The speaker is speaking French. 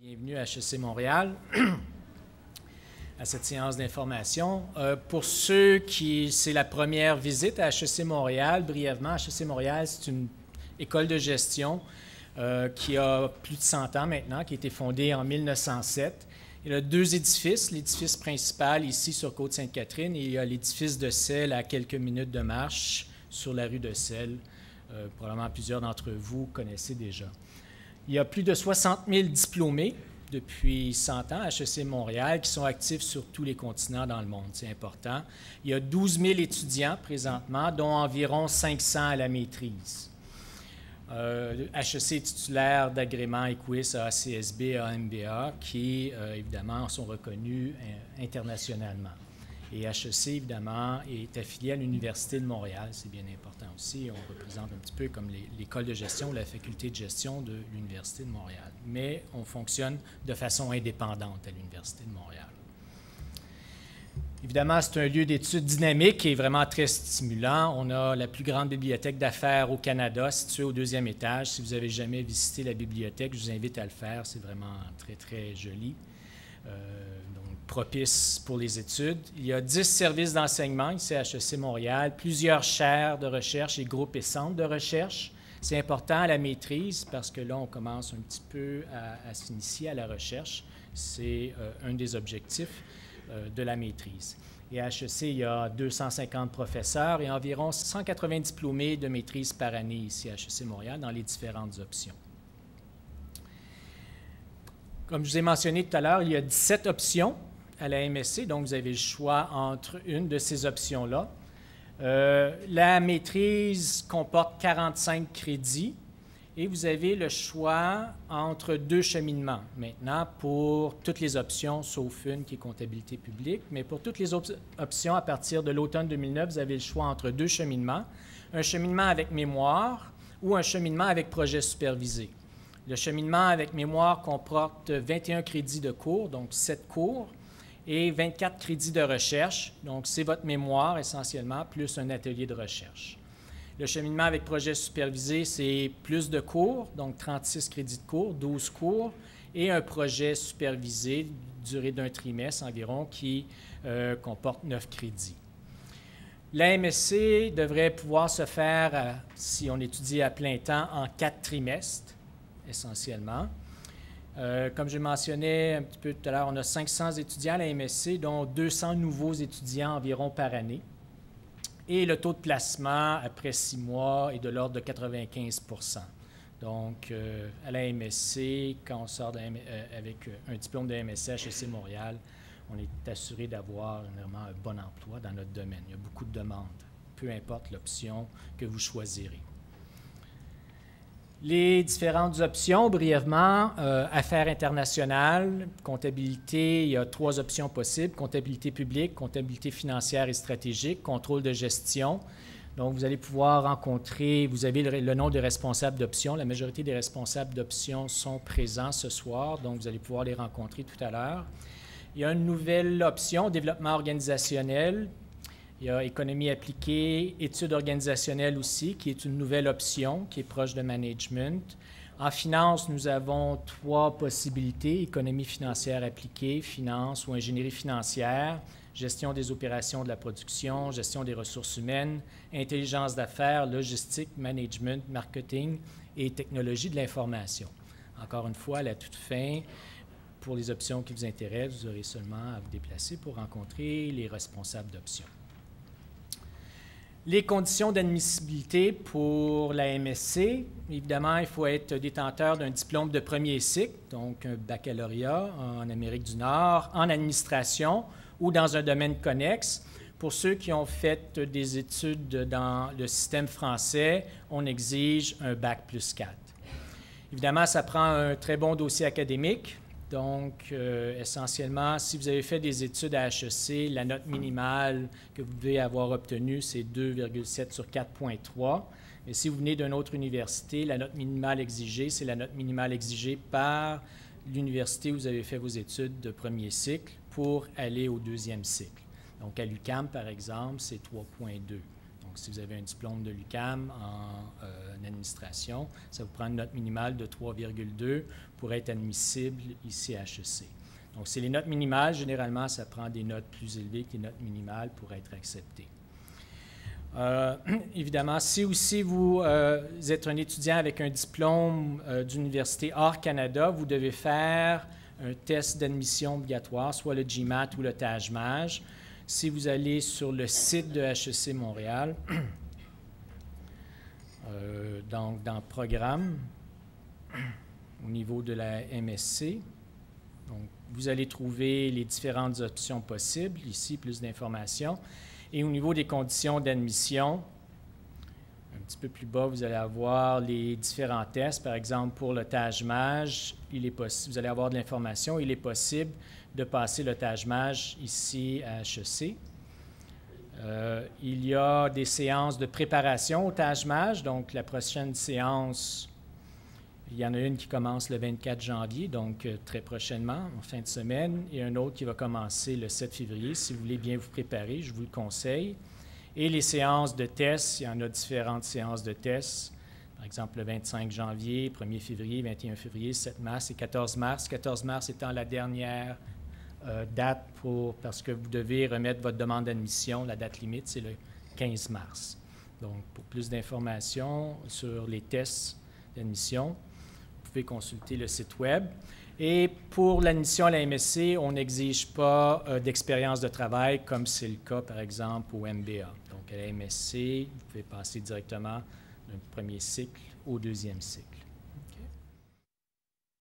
Bienvenue à HEC Montréal, à cette séance d'information. Pour ceux qui c'est la première visite à HEC Montréal, brièvement, HEC Montréal, c'est une école de gestion qui a plus de 100 ans maintenant, qui a été fondée en 1907. Il y a deux édifices, l'édifice principal ici sur Côte-Sainte-Catherine et il y a l'édifice de Selles à quelques minutes de marche sur la rue de Selles. Probablement plusieurs d'entre vous connaissez déjà. Il y a plus de 60 000 diplômés depuis 100 ans à HEC Montréal qui sont actifs sur tous les continents dans le monde. C'est important. Il y a 12 000 étudiants présentement, dont environ 500 à la maîtrise. HEC est titulaire d'agréments EQUIS, ACSB, AMBA, qui, évidemment, sont reconnus internationalement. Et HEC, évidemment, est affilié à l'Université de Montréal. C'est bien important aussi. On représente un petit peu comme l'école de gestion, la faculté de gestion de l'Université de Montréal. Mais on fonctionne de façon indépendante à l'Université de Montréal. Évidemment, c'est un lieu d'études dynamique et vraiment très stimulant. On a la plus grande bibliothèque d'affaires au Canada, située au 2e étage. Si vous n'avez jamais visité la bibliothèque, je vous invite à le faire. C'est vraiment très, très joli. Propice pour les études. Il y a 10 services d'enseignement ici à HEC Montréal, plusieurs chaires de recherche et groupes et centres de recherche. C'est important à la maîtrise parce que là, on commence un petit peu à s'initier à la recherche. C'est un des objectifs de la maîtrise. Et à HEC, il y a 250 professeurs et environ 180 diplômés de maîtrise par année ici à HEC Montréal dans les différentes options. Comme je vous ai mentionné tout à l'heure, il y a 17 options à la MSC, donc vous avez le choix entre une de ces options-là. La maîtrise comporte 45 crédits et vous avez le choix entre deux cheminements maintenant pour toutes les options, sauf une qui est comptabilité publique. Mais pour toutes les options, à partir de l'automne 2009, vous avez le choix entre deux cheminements, un cheminement avec mémoire ou un cheminement avec projet supervisé. Le cheminement avec mémoire comporte 21 crédits de cours, donc 7 cours, et 24 crédits de recherche. Donc, c'est votre mémoire essentiellement, plus un atelier de recherche. Le cheminement avec projet supervisé, c'est plus de cours, donc 36 crédits de cours, 12 cours, et un projet supervisé, durée d'un trimestre environ, qui comporte 9 crédits. La MSC devrait pouvoir se faire, si on étudie à plein temps, en 4 trimestres, essentiellement. Comme je mentionnais un petit peu tout à l'heure, on a 500 étudiants à la MSC, dont 200 nouveaux étudiants environ par année. Et le taux de placement après 6 mois est de l'ordre de 95 %. Donc, à la MSC, quand on sort avec un diplôme de MSC à HEC Montréal, on est assuré d'avoir vraiment un bon emploi dans notre domaine. Il y a beaucoup de demandes, peu importe l'option que vous choisirez. Les différentes options, brièvement, affaires internationales, comptabilité, il y a 3 options possibles, comptabilité publique, comptabilité financière et stratégique, contrôle de gestion. Donc, vous allez pouvoir rencontrer, vous avez le nom des responsables d'options. La majorité des responsables d'options sont présents ce soir, donc vous allez pouvoir les rencontrer tout à l'heure. Il y a une nouvelle option, développement organisationnel. Il y a économie appliquée, études organisationnelles aussi, qui est une nouvelle option, qui est proche de management. En finance, nous avons 3 possibilités, économie financière appliquée, finance ou ingénierie financière, gestion des opérations de la production, gestion des ressources humaines, intelligence d'affaires, logistique, management, marketing et technologie de l'information. Encore une fois, à la toute fin, pour les options qui vous intéressent, vous aurez seulement à vous déplacer pour rencontrer les responsables d'options. Les conditions d'admissibilité pour la MSC, évidemment, il faut être détenteur d'un diplôme de premier cycle, donc un baccalauréat en Amérique du Nord, en administration ou dans un domaine connexe. Pour ceux qui ont fait des études dans le système français, on exige un bac plus 4. Évidemment, ça prend un très bon dossier académique. Donc, essentiellement, si vous avez fait des études à HEC, la note minimale que vous devez avoir obtenue, c'est 2,7 sur 4,3. Mais si vous venez d'une autre université, la note minimale exigée, c'est la note minimale exigée par l'université où vous avez fait vos études de premier cycle pour aller au 2e cycle. Donc, à l'UQAM, par exemple, c'est 3,2. Donc, si vous avez un diplôme de l'UQAM en administration, ça vous prend une note minimale de 3,2 pour être admissible ici à HEC. Donc, c'est les notes minimales. Généralement, ça prend des notes plus élevées que les notes minimales pour être accepté. Évidemment, si aussi vous êtes un étudiant avec un diplôme d'université hors Canada, vous devez faire un test d'admission obligatoire, soit le GMAT ou le TAJMAJ. Si vous allez sur le site de HEC Montréal, donc dans Programme, au niveau de la MSC, donc, vous allez trouver les différentes options possibles, ici, plus d'informations. Et au niveau des conditions d'admission, un petit peu plus bas, vous allez avoir les différents tests. Par exemple, pour le TAJMAJ, vous allez avoir de l'information. Il est possible de passer le TAJMAJ ici à HEC. Il y a des séances de préparation au TAJMAJ. Donc, la prochaine séance, il y en a une qui commence le 24 janvier, donc très prochainement, en fin de semaine, et un autre qui va commencer le 7 février. Si vous voulez bien vous préparer, je vous le conseille. Et les séances de tests, il y en a différentes séances de tests. Par exemple, le 25 janvier, 1er février, 21 février, 7 mars et 14 mars. 14 mars étant la dernière date parce que vous devez remettre votre demande d'admission. La date limite, c'est le 15 mars. Donc, pour plus d'informations sur les tests d'admission, vous pouvez consulter le site Web. Et pour l'admission à la MSC, on n'exige pas d'expérience de travail comme c'est le cas, par exemple, au MBA. Donc, à la MSC, vous pouvez passer directement d'un premier cycle au deuxième cycle.